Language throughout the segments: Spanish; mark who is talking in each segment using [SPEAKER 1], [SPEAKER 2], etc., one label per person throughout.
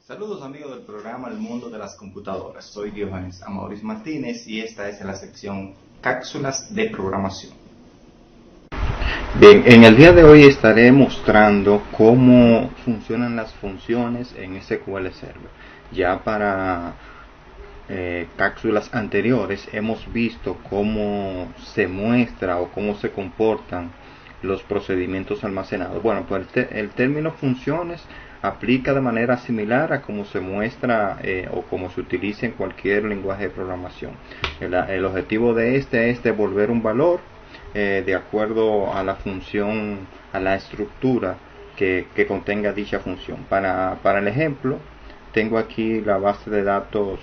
[SPEAKER 1] Saludos amigos del programa El Mundo de las Computadoras. Soy Diogenes Amauris Martínez y esta es la sección Cápsulas de Programación. Bien, en el día de hoy estaré mostrando cómo funcionan las funciones en SQL Server. Ya para cápsulas anteriores hemos visto cómo se muestra o cómo se comportan los procedimientos almacenados. Bueno, pues el término funciones aplica de manera similar a cómo se muestra o cómo se utiliza en cualquier lenguaje de programación. El objetivo de este es devolver un valor de acuerdo a la función, a la estructura que contenga dicha función. Para el ejemplo, tengo aquí la base de datos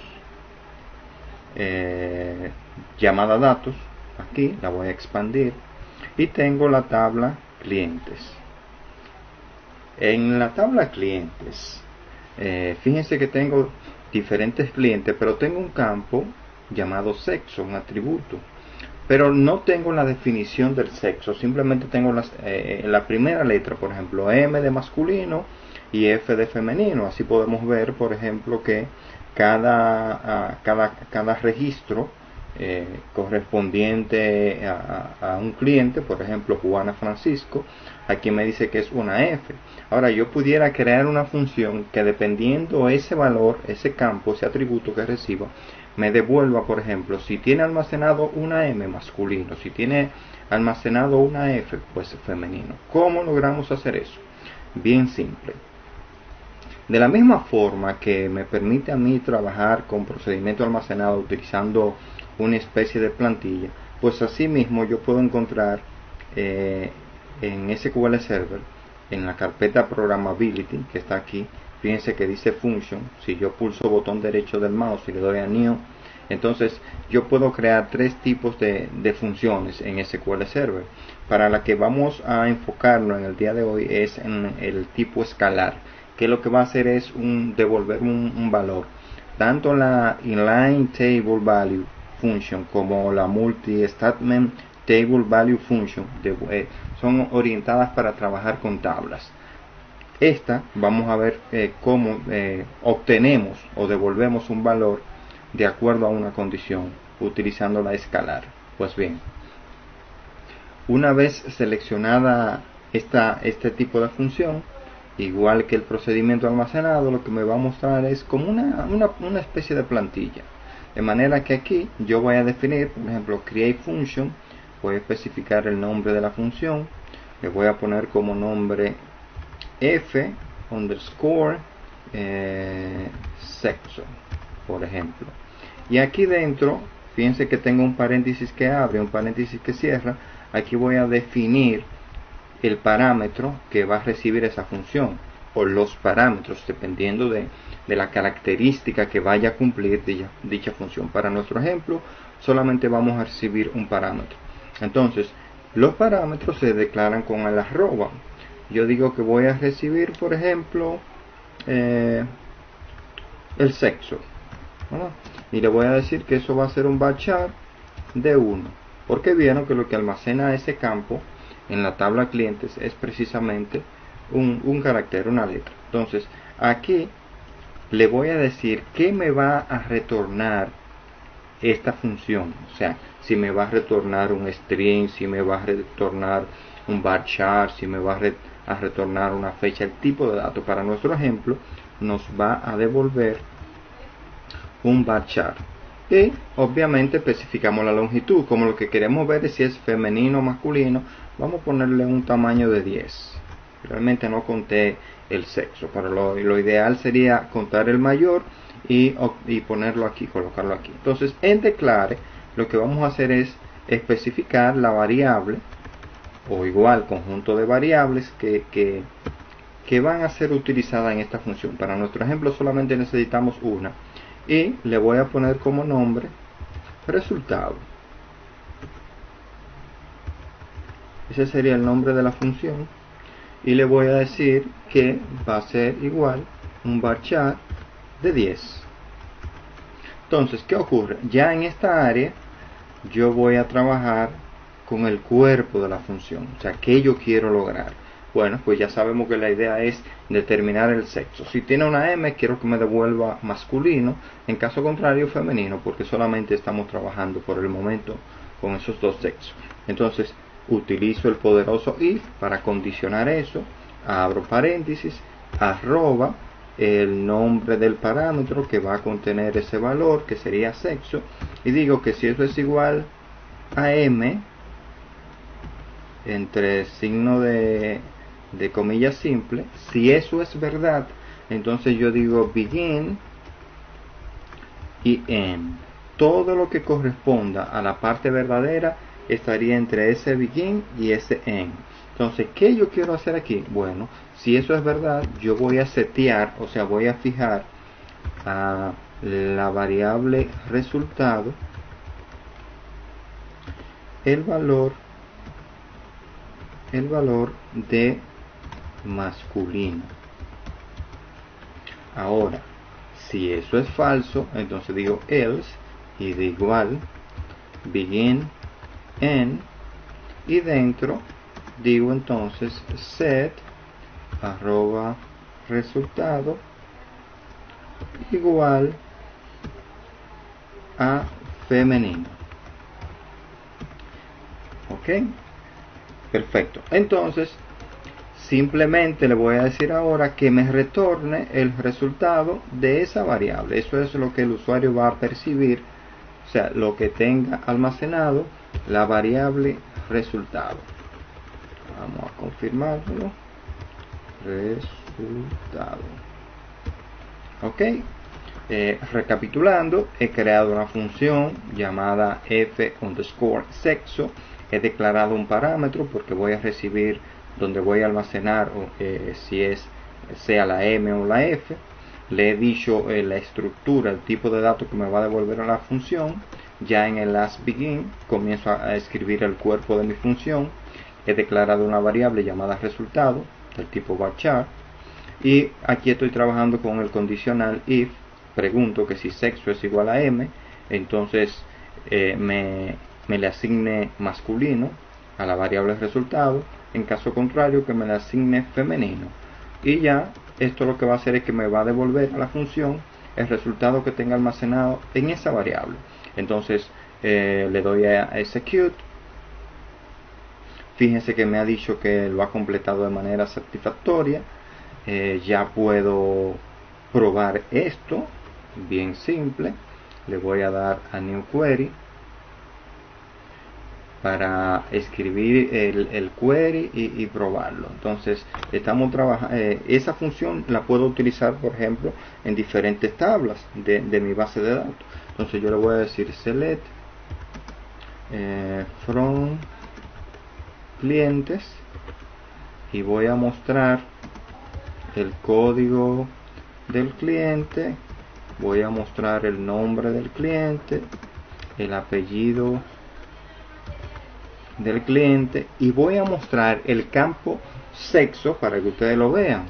[SPEAKER 1] llamada datos. Aquí la voy a expandir y tengo la tabla clientes. En la tabla clientes, fíjense que tengo diferentes clientes, pero tengo un campo llamado sexo, un atributo, pero no tengo la definición del sexo, simplemente tengo la primera letra, por ejemplo, M de masculino y F de femenino. Así podemos ver, por ejemplo, que cada registro correspondiente a un cliente, por ejemplo Juana Francisco, aquí me dice que es una F. Ahora yo pudiera crear una función que, dependiendo ese valor, ese campo, ese atributo que reciba, me devuelva, por ejemplo, si tiene almacenado una M masculino, si tiene almacenado una F, pues femenino. ¿Cómo logramos hacer eso? Bien simple. De la misma forma que me permite a mí trabajar con procedimiento almacenado utilizando una especie de plantilla, pues así mismo yo puedo encontrar en SQL Server, en la carpeta Programmability que está aquí, fíjense que dice Function. Si yo pulso botón derecho del mouse y le doy a New, entonces yo puedo crear tres tipos de funciones en SQL Server. Para la que vamos a enfocarnos en el día de hoy es en el tipo escalar, que lo que va a hacer es devolver un valor. Tanto la Inline Table Value Function como la Multi-Statement Table Value Function son orientadas para trabajar con tablas. Vamos a ver cómo obtenemos o devolvemos un valor de acuerdo a una condición utilizando la escalar. Pues bien, una vez seleccionada este tipo de función, igual que el procedimiento almacenado, lo que me va a mostrar es como una especie de plantilla. De manera que aquí yo voy a definir, por ejemplo, create function, voy a especificar el nombre de la función, le voy a poner como nombre f underscore sexo, por ejemplo. Y aquí dentro, fíjense que tengo un paréntesis que abre, un paréntesis que cierra. Aquí voy a definir el parámetro que va a recibir esa función, o los parámetros, dependiendo de la característica que vaya a cumplir dicha función. Para nuestro ejemplo, solamente vamos a recibir un parámetro. Entonces, los parámetros se declaran con el arroba. Yo digo que voy a recibir, por ejemplo, el sexo, ¿verdad? Y le voy a decir que eso va a ser un varchar de 1, porque vieron que lo que almacena ese campo en la tabla clientes es precisamente un carácter, una letra. Entonces aquí le voy a decir que me va a retornar esta función, o sea, si me va a retornar un string, si me va a retornar un varchar, si me va a retornar una fecha, el tipo de dato. Para nuestro ejemplo nos va a devolver un varchar. Y obviamente especificamos la longitud, como lo que queremos ver es si es femenino o masculino. Vamos a ponerle un tamaño de 10. Realmente no conté el sexo, pero lo ideal sería contar el mayor y ponerlo aquí, colocarlo aquí. Entonces en declare lo que vamos a hacer es especificar la variable, o igual conjunto de variables que van a ser utilizadas en esta función. Para nuestro ejemplo solamente necesitamos una, y le voy a poner como nombre resultado. Ese sería el nombre de la función, y le voy a decir que va a ser igual un varchar de 10. Entonces, ¿qué ocurre? Ya en esta área yo voy a trabajar con el cuerpo de la función, o sea, ¿qué yo quiero lograr? Bueno, pues ya sabemos que la idea es determinar el sexo. Si tiene una M, quiero que me devuelva masculino, en caso contrario femenino, porque solamente estamos trabajando por el momento con esos dos sexos. Entonces utilizo el poderoso if para condicionar eso, abro paréntesis, arroba el nombre del parámetro que va a contener ese valor, que sería sexo, y digo que si eso es igual a M, entre signo de comillas simple, si eso es verdad, entonces yo digo begin y end. Todo lo que corresponda a la parte verdadera estaría entre ese begin y ese end. Entonces, ¿qué yo quiero hacer aquí? Bueno, si eso es verdad, yo voy a setear, o sea, voy a fijar a la variable resultado el valor de masculino. Ahora, si eso es falso, entonces digo else y de igual begin end, y dentro digo entonces set arroba resultado igual a femenino. Ok, perfecto. Entonces simplemente le voy a decir ahora que me retorne el resultado de esa variable. Eso es lo que el usuario va a percibir, o sea, lo que tenga almacenado la variable resultado. Vamos a confirmarlo. Resultado. Ok, recapitulando, he creado una función llamada f_sexo. He declarado un parámetro porque voy a recibir donde voy a almacenar si es sea la M o la F. Le he dicho la estructura, el tipo de datos que me va a devolver a la función. Ya en el last begin comienzo a escribir el cuerpo de mi función. He declarado una variable llamada resultado del tipo varchar, y aquí estoy trabajando con el condicional if. Pregunto que si sexo es igual a M, entonces me le asigne masculino a la variable resultado, en caso contrario que me le asigne femenino, y ya esto lo que va a hacer es que me va a devolver a la función el resultado que tenga almacenado en esa variable. Entonces le doy a execute. Fíjense que me ha dicho que lo ha completado de manera satisfactoria. Ya puedo probar esto, bien simple. Le voy a dar a new query para escribir el query y probarlo. Entonces estamos trabajando, esa función la puedo utilizar por ejemplo en diferentes tablas de mi base de datos. Entonces yo le voy a decir select from clientes y voy a mostrar el código del cliente, voy a mostrar el nombre del cliente, el apellido del cliente, y voy a mostrar el campo sexo para que ustedes lo vean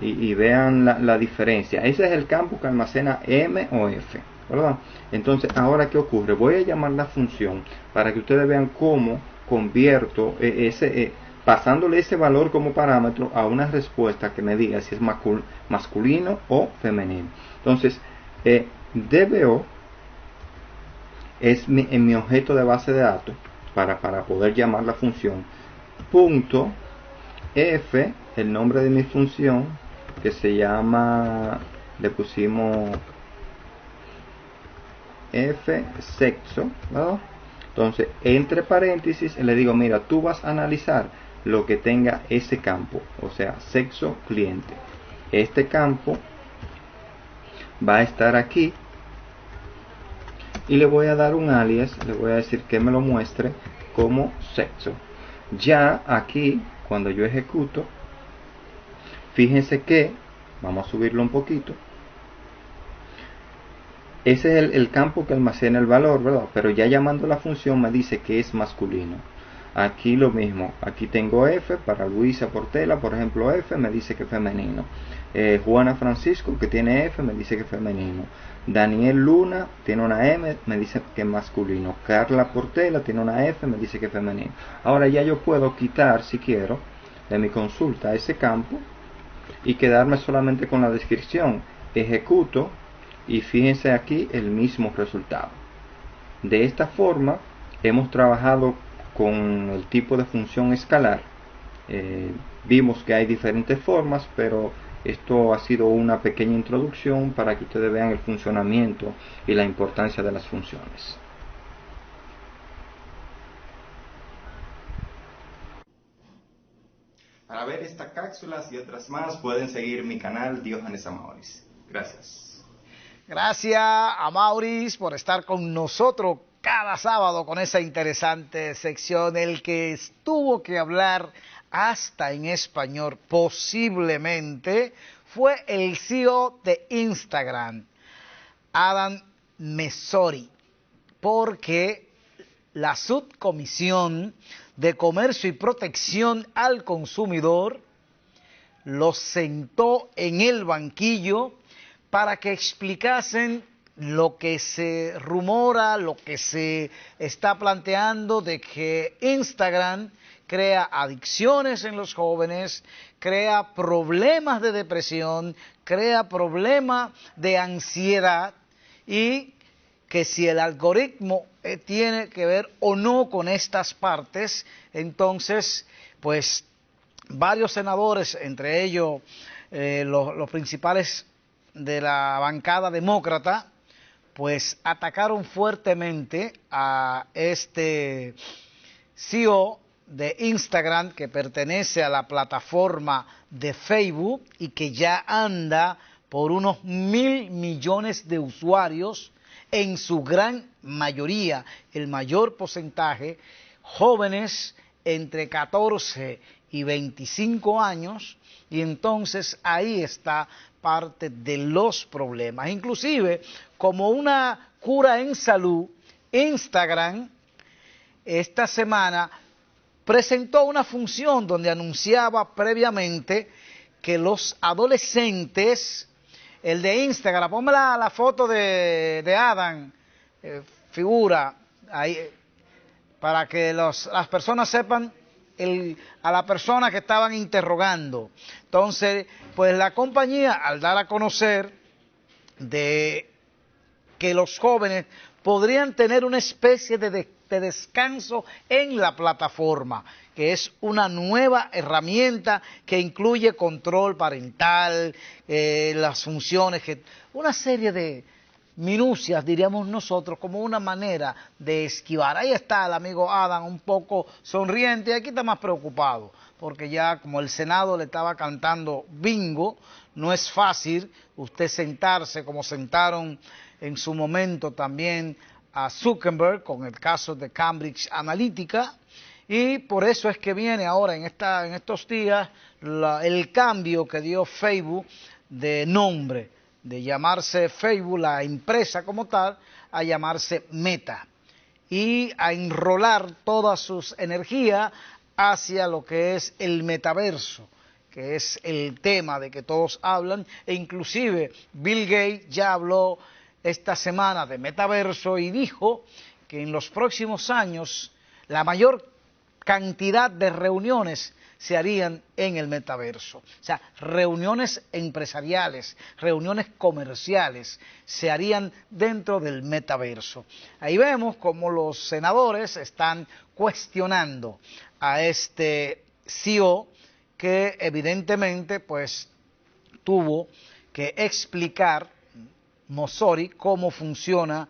[SPEAKER 1] y vean la diferencia. Ese es el campo que almacena M o F, ¿verdad? Entonces ahora ¿qué ocurre? Voy a llamar la función para que ustedes vean cómo convierto pasándole ese valor como parámetro a una respuesta que me diga si es masculino o femenino. Entonces DBO es en mi objeto de base de datos para poder llamar la función. Punto F, el nombre de mi función, que se llama, le pusimos F sexo, ¿no? Entonces entre paréntesis le digo, mira, tú vas a analizar lo que tenga ese campo, o sea, sexo cliente. Este campo va a estar aquí y le voy a dar un alias, le voy a decir que me lo muestre como sexo. Ya aquí, cuando yo ejecuto, fíjense que, vamos a subirlo un poquito, ese es el campo que almacena el valor, ¿verdad? Pero ya llamando la función me dice que es masculino. Aquí lo mismo, aquí tengo F para Luisa Portela, por ejemplo, F me dice que es femenino. Juana Francisco, que tiene F, me dice que es femenino. Daniel Luna tiene una M, me dice que es masculino. Carla Portela tiene una F, me dice que es femenino. Ahora ya yo puedo quitar, si quiero, de mi consulta a ese campo y quedarme solamente con la descripción. Ejecuto y fíjense aquí el mismo resultado. De esta forma hemos trabajado con el tipo de función escalar. Vimos que hay diferentes formas, pero esto ha sido una pequeña introducción para que ustedes vean el funcionamiento y la importancia de las funciones. Para ver estas cápsulas y otras más pueden seguir mi canal Diógenes Amauris. Gracias.
[SPEAKER 2] Gracias a Maurice por estar con nosotros cada sábado con esa interesante sección. El que tuvo que hablar hasta en español posiblemente fue el CEO de Instagram, Adam Mosseri, porque la Subcomisión de Comercio y Protección al Consumidor los sentó en el banquillo para que explicasen lo que se rumora, lo que se está planteando de que Instagram crea adicciones en los jóvenes, crea problemas de depresión, crea problemas de ansiedad y que si el algoritmo tiene que ver o no con estas partes, entonces, pues, varios senadores, entre ellos los principales de la bancada demócrata, pues atacaron fuertemente a este CEO de Instagram que pertenece a la plataforma de Facebook y que ya anda por unos 1.000 millones de usuarios, en su gran mayoría, el mayor porcentaje, jóvenes entre 14 y 25 años, y entonces ahí está parte de los problemas. Inclusive, como una cura en salud, Instagram esta semana presentó una función donde anunciaba previamente que los adolescentes, el de Instagram, ponme la foto de Adam, figura ahí, para que las personas sepan a la persona que estaban interrogando. Entonces, pues la compañía, al dar a conocer de que los jóvenes podrían tener una especie de descanso en la plataforma, que es una nueva herramienta que incluye control parental, las funciones, una serie de minucias, diríamos nosotros, como una manera de esquivar. Ahí está el amigo Adam un poco sonriente, y aquí está más preocupado, porque ya como el Senado le estaba cantando bingo, no es fácil usted sentarse como sentaron en su momento también a Zuckerberg con el caso de Cambridge Analytica, y por eso es que viene ahora en estos días el cambio que dio Facebook de nombre, de llamarse Facebook, la empresa como tal, a llamarse Meta, y a enrolar todas sus energías hacia lo que es el metaverso, que es el tema de que todos hablan, e inclusive Bill Gates ya habló esta semana de metaverso y dijo que en los próximos años la mayor cantidad de reuniones se harían en el metaverso. O sea, reuniones empresariales, reuniones comerciales se harían dentro del metaverso. Ahí vemos cómo los senadores están cuestionando a este CEO que evidentemente pues tuvo que explicar Mosseri cómo funciona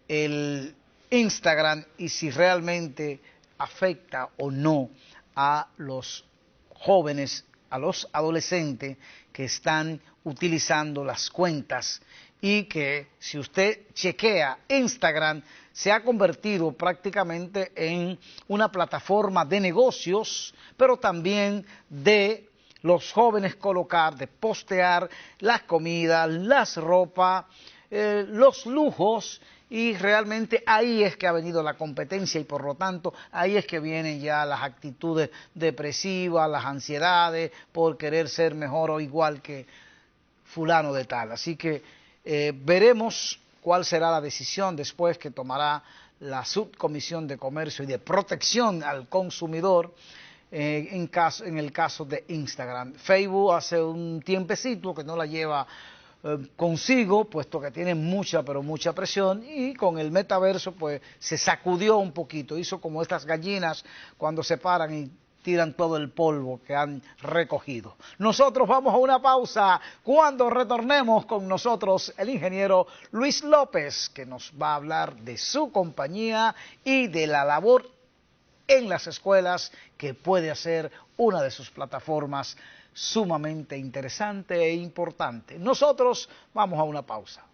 [SPEAKER 2] el Instagram y si realmente afecta o no a los jóvenes, a los adolescentes que están utilizando las cuentas, y que si usted chequea Instagram se ha convertido prácticamente en una plataforma de negocios, pero también de los jóvenes colocar, de postear las comidas, las ropas, los lujos, y realmente ahí es que ha venido la competencia y por lo tanto ahí es que vienen ya las actitudes depresivas, las ansiedades por querer ser mejor o igual que fulano de tal. Así que veremos cuál será la decisión después que tomará la Subcomisión de Comercio y de Protección al Consumidor en el caso de Instagram. Facebook hace un tiempecito que no la lleva consigo, puesto que tiene mucha, pero mucha presión, y con el metaverso pues se sacudió un poquito, hizo como estas gallinas cuando se paran y tiran todo el polvo que han recogido. Nosotros vamos a una pausa. Cuando retornemos con nosotros el ingeniero Luis López, que nos va a hablar de su compañía y de la labor en las escuelas que puede hacer una de sus plataformas sumamente interesante e importante. Nosotros vamos a una pausa.